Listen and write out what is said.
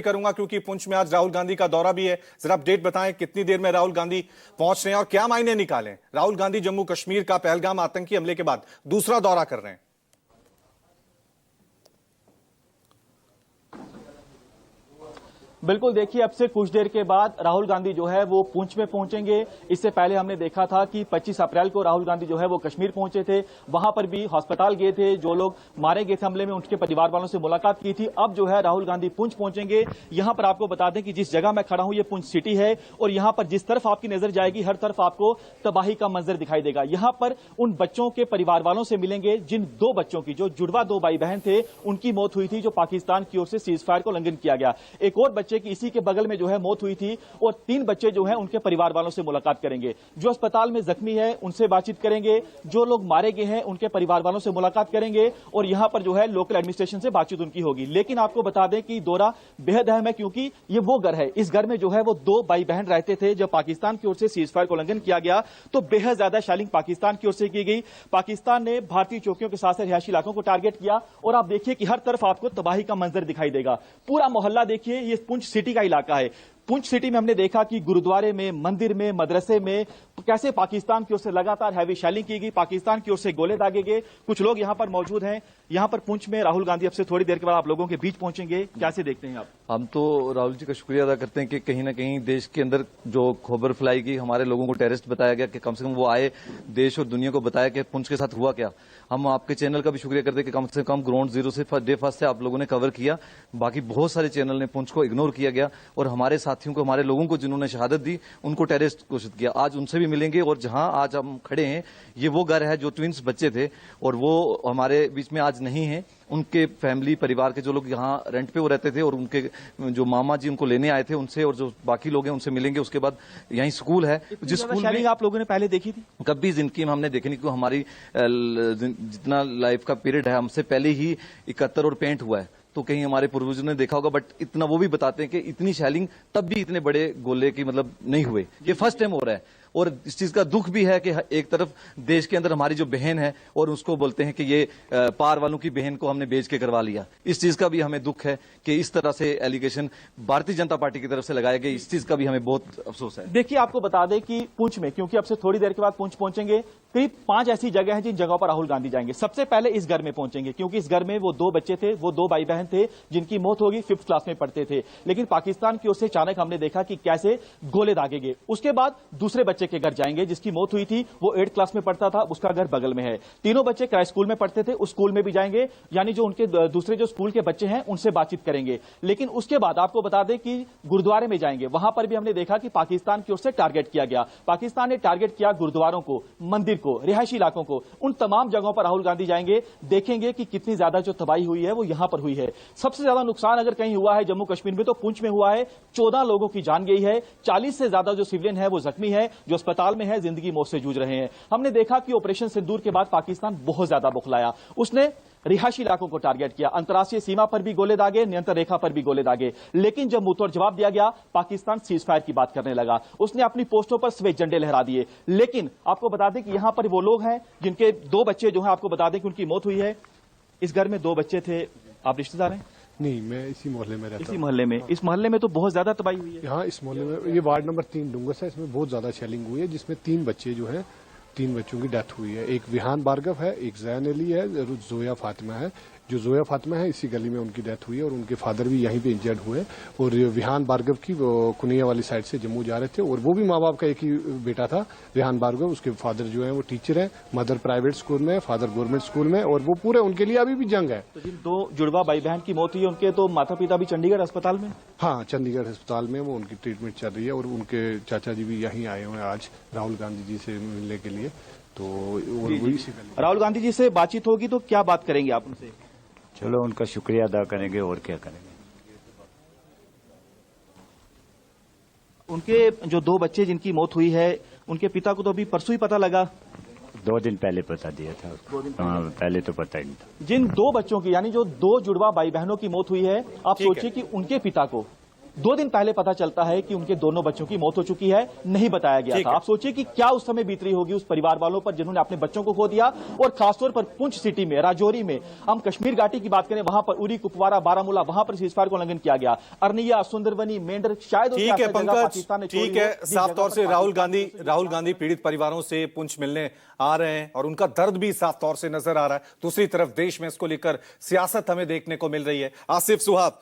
करूंगा क्योंकि पुंछ में आज राहुल गांधी का दौरा भी है। जरा अपडेट बताएं कितनी देर में राहुल गांधी पहुंच रहे हैं और क्या मायने निकालें। राहुल गांधी जम्मू कश्मीर का पहलगाम आतंकी हमले के बाद दूसरा दौरा कर रहे हैं। बिल्कुल, देखिए अब से कुछ देर के बाद राहुल गांधी जो है वो पुंछ में पहुंचेंगे। इससे पहले हमने देखा था कि 25 अप्रैल को राहुल गांधी जो है वो कश्मीर पहुंचे थे, वहां पर भी अस्पताल गए थे, जो लोग मारे गए थे हमले में उनके परिवार वालों से मुलाकात की थी। अब जो है राहुल गांधी पुंछ पहुंचेंगे। यहां पर आपको बता दें कि जिस जगह मैं खड़ा हूं ये पुंछ सिटी है और यहां पर जिस तरफ आपकी नजर जाएगी हर तरफ आपको तबाही का मंजर दिखाई देगा। यहां पर उन बच्चों के परिवार वालों से मिलेंगे जिन दो बच्चों की, जो जुड़वा दो भाई बहन थे, उनकी मौत हुई थी, जो पाकिस्तान की ओर से सीज फायर को उल्लंघन किया गया। एक और बच्चे की इसी के बगल में जो है मौत हुई थी और 3 बच्चे जो हैं उनके परिवार वालों से मुलाकात करेंगे। जो अस्पताल में जख्मी है उनसे बातचीत करेंगे, जो लोग मारे गए हैं उनके परिवार वालों से मुलाकात करेंगे और यहां पर जो है लोकल एडमिनिस्ट्रेशन से बातचीत उनकी होगी। लेकिन आपको बता दें कि दौरा बेहद अहम है क्योंकि ये वो घर है, इस घर में जो है वो 2 भाई बहन रहते थे। जब पाकिस्तान की ओर से सीज फायर को उल्लंघन किया गया तो बेहद ज्यादा शेलिंग पाकिस्तान की ओर से की गई। पाकिस्तान ने भारतीय चौकियों के साथ साथ रिहायशी इलाकों को टारगेट किया और आप देखिए कि हर तरफ आपको तबाही का मंजर दिखाई देगा। पूरा मोहल्ला देखिए, ये पुंछ सिटी का इलाका है। पुंछ सिटी में हमने देखा कि गुरुद्वारे में, मंदिर में, मदरसे में कैसे पाकिस्तान की ओर से लगातार हैवी शेलिंग की गई, पाकिस्तान की ओर से गोले दागे गए। कुछ लोग यहां पर मौजूद हैं। यहां पर पुंछ में राहुल गांधी अब से थोड़ी देर के बाद आप लोगों के बीच पहुंचेंगे। कैसे देखते हैं आप? हम तो राहुल जी का शुक्रिया अदा करते हैं कि कहीं ना कहीं देश के अंदर जो खबर फैलाई गई, हमारे लोगों को टेररिस्ट बताया गया कि कम से कम वो आए, देश और दुनिया को बताया कि पुंछ के साथ हुआ क्या। हम आपके चैनल का भी शुक्रिया करते हैं कि कम से कम ग्राउंड जीरो से डे फर्स्ट से आप लोगों ने कवर किया। बाकी बहुत सारे चैनल ने पुंछ को इग्नोर किया गया और हमारे साथियों को, हमारे लोगों को जिन्होंने शहादत दी उनको टेररिस्ट घोषित किया। आज उनसे भी मिलेंगे और जहां आज हम खड़े हैं ये वो घर है जो ट्विंस बच्चे थे और वो हमारे बीच में आज नहीं है। उनके फैमिली परिवार के जो लोग यहाँ रेंट पे वो रहते थे और उनके जो मामा जी उनको लेने आए थे उनसे और जो बाकी लोग हैं उनसे मिलेंगे। उसके बाद यहीं स्कूल है, जिस स्कूल में आप लोगों ने पहले देखी थी, कभी जिंदगी में हमने देखी नहीं, क्योंकि हमारी जितना लाइफ का पीरियड है हमसे पहले ही 71 और पेंट हुआ है, तो कहीं हमारे पूर्वजों ने देखा होगा। बट इतना वो भी बताते हैं कि इतनी शेलिंग तब भी इतने बड़े गोले की मतलब नहीं हुए, ये फर्स्ट टाइम हो रहा है। और इस चीज का दुख भी है कि एक तरफ देश के अंदर हमारी जो बहन है और उसको बोलते हैं कि ये पार वालों की बहन को हमने बेच के करवा लिया। इस चीज का भी हमें दुख है कि इस तरह से एलिगेशन भारतीय जनता पार्टी की तरफ से लगाए गए। इस चीज का भी हमें बहुत अफसोस है। देखिए आपको बता दें कि पुंछ में, क्योंकि अब से थोड़ी देर के बाद पुंछ पहुंचेंगे, करीब 5 ऐसी जगह हैं जिन जगहों पर राहुल गांधी जाएंगे। सबसे पहले इस घर में पहुंचेंगे क्योंकि इस घर में वो 2 बच्चे थे, वो 2 भाई बहन थे जिनकी मौत होगी, 5th क्लास में पढ़ते थे। लेकिन पाकिस्तान की ओर से अचानक हमने देखा कि कैसे गोले दागे गए। उसके बाद दूसरे बच्चे के घर जाएंगे जिसकी मौत हुई थी, वो 8th क्लास में पढ़ता था, उसका घर बगल में है। तीनों बच्चे क्राई स्कूल में पढ़ते थे, उस स्कूल में भी जाएंगे, यानी जो उनके दूसरे जो स्कूल के बच्चे हैं उनसे बातचीत करेंगे। लेकिन उसके बाद आपको बता दें कि गुरुद्वारे में जाएंगे, वहां पर भी हमने देखा कि पाकिस्तान की ओर से टारगेट किया गया। पाकिस्तान ने टारगेट किया गुरुद्वारों को, मंदिर को, रिहायशी इलाकों को। उन तमाम जगहों पर राहुल गांधी जाएंगे, देखेंगे कि कितनी ज्यादा जो तबाही हुई है वो यहां पर हुई है। सबसे ज्यादा नुकसान अगर कहीं हुआ है जम्मू कश्मीर में तो पुंछ में हुआ है। 14 लोगों की जान गई है, 40 से ज्यादा जो सिविलियन है वो जख्मी है, जो अस्पताल में है, जिंदगी मौत से जूझ रहे हैं। हमने देखा कि ऑपरेशन सिंदूर के बाद पाकिस्तान बहुत ज्यादा बौखलाया। उसने रिहायशी इलाकों को टारगेट किया, अंतर्राष्ट्रीय सीमा पर भी गोले दागे, नियंत्रण रेखा पर भी गोले दागे। लेकिन जब मुंहतोड़ जवाब दिया गया, पाकिस्तान सीज फायर की बात करने लगा। उसने अपनी पोस्टों पर सफेद झंडे लहरा दिए। लेकिन आपको बता दें कि यहां पर वो लोग हैं जिनके 2 बच्चे जो हैं, आपको बता दें कि उनकी मौत हुई है। इस घर में 2 बच्चे थे। आप रिश्तेदार हैं? नहीं, मैं इसी मोहल्ले में रहता हूं। इसी मोहल्ले में? इस मोहल्ले में तो बहुत ज्यादा तबाही हुई है। यहाँ इस मोहल्ले में, ये वार्ड नंबर 3 डुंगस है, इसमें बहुत ज्यादा शेलिंग हुई है, जिसमें 3 बच्चे जो हैं, 3 बच्चों की डेथ हुई है। एक विहान भार्गव है, एक जैन अली है, जोया फातिमा है। जो जोया फातिमा है इसी गली में उनकी डेथ हुई है और उनके फादर भी यहीं पे इंजर्ड हुए। और विहान भार्गव की वो कुनिया वाली साइड से जम्मू जा रहे थे और वो भी माँ बाप का एक ही बेटा था, विहान भार्गव। उसके फादर जो है वो टीचर है, मदर प्राइवेट स्कूल में, फादर गवर्नमेंट स्कूल में, और वो पूरे उनके लिए अभी भी जंग है। तो जिन 2 जुड़वा भाई बहन की मौत हुई है उनके तो माता पिता भी चंडीगढ़ अस्पताल में? हाँ, चंडीगढ़ अस्पताल में वो उनकी ट्रीटमेंट चल रही है और उनके चाचा जी भी यहीं आए हुए हैं आज राहुल गांधी जी से मिलने के लिए। तो राहुल गांधी जी से बातचीत होगी तो क्या बात करेंगे आप उनसे? चलो उनका शुक्रिया अदा करेंगे और क्या करेंगे। उनके जो 2 बच्चे जिनकी मौत हुई है, उनके पिता को तो अभी परसों ही पता लगा। 2 दिन पहले पता दिया था उसको। पहले तो पता ही नहीं था। जिन 2 बच्चों की, यानी जो 2 जुड़वा भाई बहनों की मौत हुई है, आप सोचिए कि उनके पिता को 2 दिन पहले पता चलता है कि उनके दोनों बच्चों की मौत हो चुकी है, नहीं बताया गया ठीक था। है। आप सोचिए कि क्या उस समय बीत रही होगी उस परिवार वालों पर जिन्होंने अपने बच्चों को खो दिया। और खासतौर पर पुंछ सिटी में, राजौरी में, हम कश्मीर घाटी की बात करें, वहां पर उरी, कुपवारा, बारामूला, वहां पर सीजफायर का उल्लंघन किया गया। अरनिया, सुंदरबनी, मेंढर, शायद उससे ठीक है ऐसा जगह पंकज, पाकिस्तान ने छोड़ी ठीक है। हो, जिस साफ जगह तौर पर से पाकिस्तान राहुल गांधी पीड़ित परिवारों से पुंछ मिलने आ रहे हैं और उनका दर्द भी साफ तौर से नजर आ रहा है। दूसरी तरफ देश में इसको लेकर सियासत हमें देखने को मिल रही है। आसिफ सुहाब।